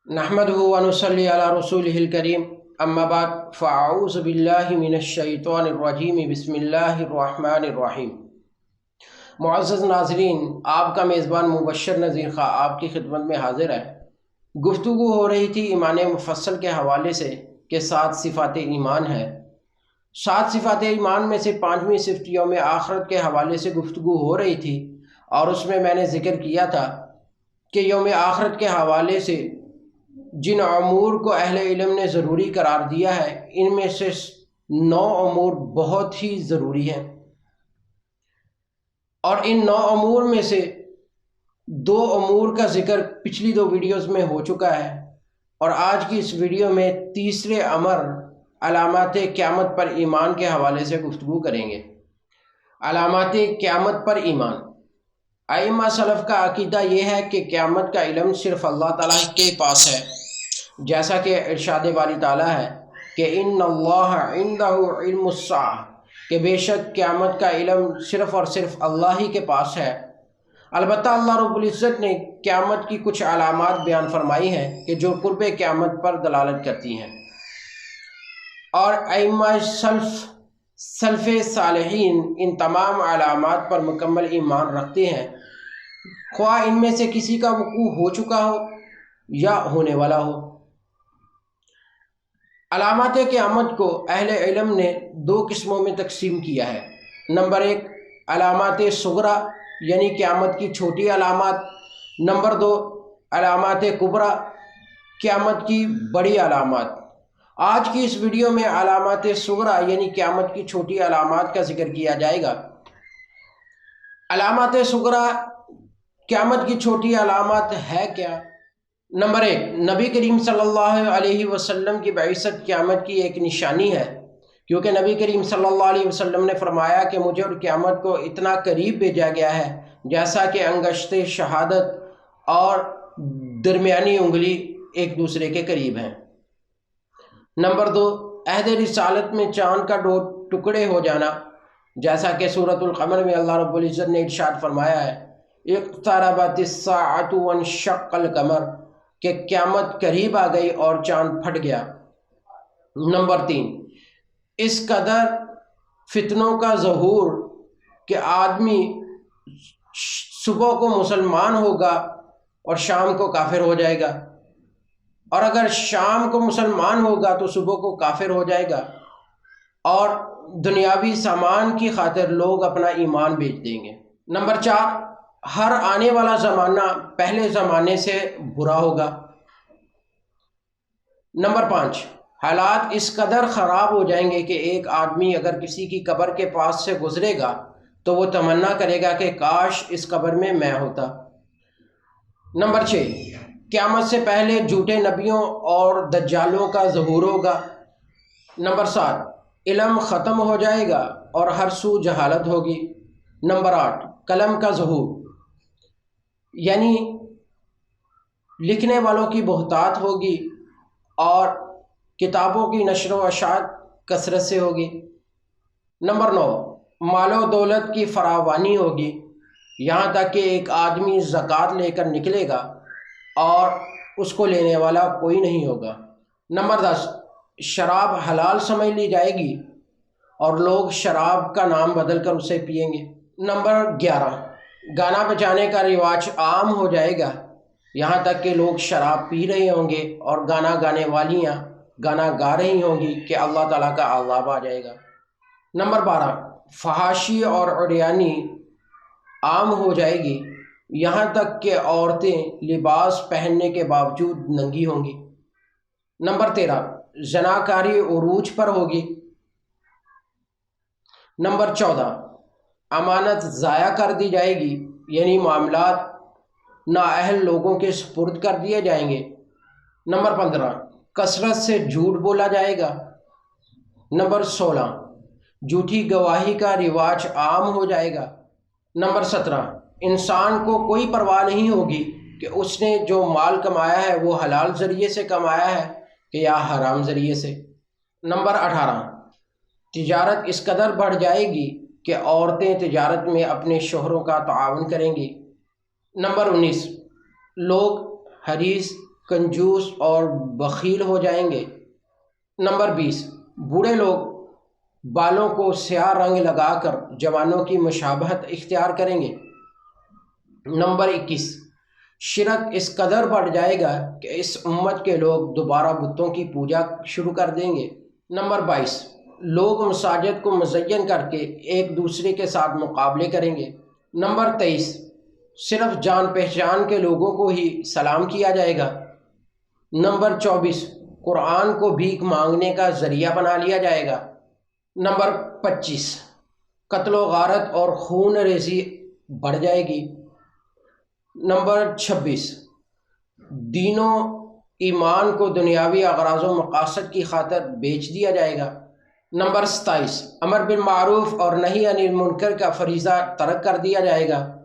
नहमदुहु व नुसल्ली अला रसूलिहिल करीम अम्मा बाद फ़अऊज़ु बिल्लाहि मिनश्शैतानिर्रजीम बिस्मिल्लाहिर्रहमानिर्रहीम। मुअज़्ज़ज़ नाज़रीन, आपका मेज़बान मुबश्शिर नज़ीर ख़ां आपकी खिदमत में हाज़िर है। गुफ्तगू हो रही थी ईमान मुफ़स्सल के हवाले से कि 7 सिफ़ात ईमान है। 7 सिफ़ात ईमान में से 5वीं सिफ़त यौम आखिरत के हवाले से गुफ्तगू हो रही थी, और उसमें मैंने ज़िक्र किया था कि यौम आखिरत के हवाले से जिन अमूर को अहले इल्म ने ज़रूरी करार दिया है, इनमें से 9 अमूर बहुत ही ज़रूरी हैं, और इन 9 अमूर में से 2 अमूर का ज़िक्र पिछली 2 वीडियोज़ में हो चुका है, और आज की इस वीडियो में तीसरे अमर अलामात क़यामत पर ईमान के हवाले से गुफ्तगू करेंगे। अलामात क़यामत पर ईमान। आइम्मा सलफ़ का अक़ीदा यह है कि क़यामत का इल्म सिर्फ़ अल्लाह ताला के पास है, जैसा कि इरशाद बारी ताला है कि इन्नल्लाह इंदहु इल्मुस्साअह, कि बेशक क़यामत का इल्म सिर्फ़ और सिर्फ अल्लाह ही के पास है। अलबत्ता अल्लाह रब्बुल इज़्ज़त ने क़यामत की कुछ अलामात बयान फरमाई हैं कि जो कुर्ब क़यामत पर दलालत करती हैं, और अइम्मा सल्फ़ सालिहीन इन तमाम अलामात पर मुकम्मल ईमान रखते हैं, ख्वाह इनमें से किसी का वक़ू हो चुका हो या होने वाला हो। अलामात क़यामत को अहले इल्म ने 2 किस्मों में तकसीम किया है। नंबर 1 अलामात सुगरा, यानी क़यामत की छोटी अलामात। नंबर 2 अलामात कुबरा, क़यामत की बड़ी अलामात। आज की इस वीडियो में अलामात सुगरा यानी क़यामत की छोटी अलामात का जिक्र किया जाएगा। अलामात सुगरा, क़यामत की छोटी अलामात है क्या? नंबर 1, नबी करीम सल्लल्लाहु अलैहि वसल्लम की बैसत क़यामत की एक निशानी है, क्योंकि नबी करीम सल्लल्लाहु अलैहि वसल्लम ने फरमाया कि मुझे और क़यामत को इतना करीब भेजा गया है जैसा कि अंगश्त शहादत और दरमियानी उंगली एक दूसरे के करीब हैं। नंबर 2, अहद रिसालत में चाँद का 2 टुकड़े हो जाना, जैसा कि सूरतुल क़मर में अल्लाह रब्बुल इज़्ज़त ने इरशाद फरमाया है इक़्तरबतिस्साअतु वन्शक़्क़ल क़मर, कि क़यामत करीब आ गई और चाँद फट गया। नंबर 3, इस कदर फितनों का ज़हूर कि आदमी सुबह को मुसलमान होगा और शाम को काफिर हो जाएगा, और अगर शाम को मुसलमान होगा तो सुबह को काफिर हो जाएगा, और दुनियावी सामान की खातिर लोग अपना ईमान बेच देंगे। नंबर 4, हर आने वाला ज़माना पहले ज़माने से बुरा होगा। नंबर 5, हालात इस कदर ख़राब हो जाएंगे कि एक आदमी अगर किसी की कब्र के पास से गुजरेगा तो वो तमन्ना करेगा कि काश इस कब्र में मैं होता। नंबर 6, क़यामत से पहले झूठे नबियों और दज्जालों का ज़हूर होगा। नंबर 7, इल्म ख़त्म हो जाएगा और हर सू जहालत होगी। नंबर 8, कलम का ज़हूर, यानी लिखने वालों की बहुतात होगी और किताबों की नशर व अशात कसरत से होगी। नंबर 9, मालो दौलत की फरावानी होगी, यहाँ तक कि एक आदमी ज़कात लेकर निकलेगा और उसको लेने वाला कोई नहीं होगा। नंबर 10, शराब हलाल समझ ली जाएगी और लोग शराब का नाम बदल कर उसे पिएंगे। नंबर 11, गाना बजाने का रिवाज आम हो जाएगा, यहाँ तक कि लोग शराब पी रहे होंगे और गाना गाने वालियाँ गाना गा रही होंगी कि अल्लाह ताला का अज़ाब आ जाएगा। नंबर 12, फहाशी और उर्यानी आम हो जाएगी, यहाँ तक कि औरतें लिबास पहनने के बावजूद नंगी होंगी। नंबर 13, ज़नाकारी उरूज पर होगी। नंबर 14, अमानत ज़ाया कर दी जाएगी, यानी मामलात नाअहल लोगों के सुपुर्द कर दिए जाएंगे। नंबर 15, कसरत से झूठ बोला जाएगा। नंबर 16, झूठी गवाही का रिवाज आम हो जाएगा। नंबर 17, इंसान को कोई परवाह नहीं होगी कि उसने जो माल कमाया है वो हलाल ज़रिए से कमाया है कि या हराम ज़रिए से। नंबर 18, तिजारत इस कदर बढ़ जाएगी कि औरतें तिजारत में अपने शोहरों का ताउन करेंगी। नंबर 19, लोग हदीस کنجوس اور بخیل ہو جائیں گے۔ نمبر 20، بوڑھے لوگ بالوں کو سیاہ رنگ لگا کر جوانوں کی مشابہت اختیار کریں گے۔ نمبر 21، شرک اس قدر بڑھ جائے گا کہ اس امت کے لوگ دوبارہ بتوں کی پوجا شروع کر دیں گے۔ نمبر 22، لوگ مساجد کو مزین کر کے ایک دوسرے کے ساتھ مقابلے کریں گے۔ نمبر 23، صرف جان پہچان کے لوگوں کو ہی سلام کیا جائے گا۔ نمبر 24، قرآن کو بھیک مانگنے کا ذریعہ بنا لیا جائے گا۔ نمبر 25، قتل و غارت اور خون ریزی بڑھ جائے گی۔ نمبر 26، دین و ایمان کو دنیاوی اغراض و مقاصد کی خاطر بیچ دیا جائے گا۔ نمبر 27، امر بالمعروف اور نہی عن المنکر کا فریضہ ترک کر دیا جائے گا۔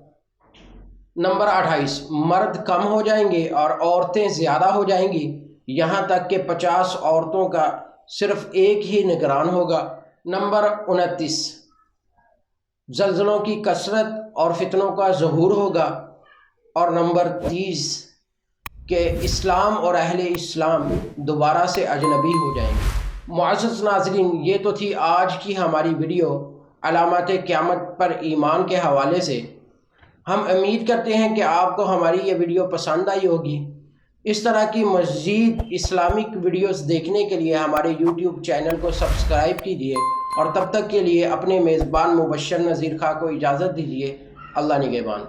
نمبر 28، مرد کم ہو جائیں گے اور عورتیں زیادہ ہو جائیں گی، یہاں تک کہ 50 عورتوں کا صرف ایک ہی نگران ہوگا۔ نمبر 29، زلزلوں کی کثرت اور فتنوں کا ظہور ہوگا۔ اور نمبر 30، کہ اسلام اور اہل اسلام دوبارہ سے اجنبی ہو جائیں گے۔ معزز ناظرین، یہ تو تھی آج کی ہماری ویڈیو علامات قیامت پر ایمان کے حوالے سے۔ ہم امید کرتے ہیں کہ آپ کو ہماری یہ ویڈیو پسند آئی ہوگی۔ اس طرح کی مزید اسلامک ویڈیوز دیکھنے کے لیے ہمارے یوٹیوب چینل کو سبسکرائب کیجیے، اور تب تک کے لیے اپنے میزبان مبشر نذیر خان کو اجازت دیجیے۔ اللہ نگہبان۔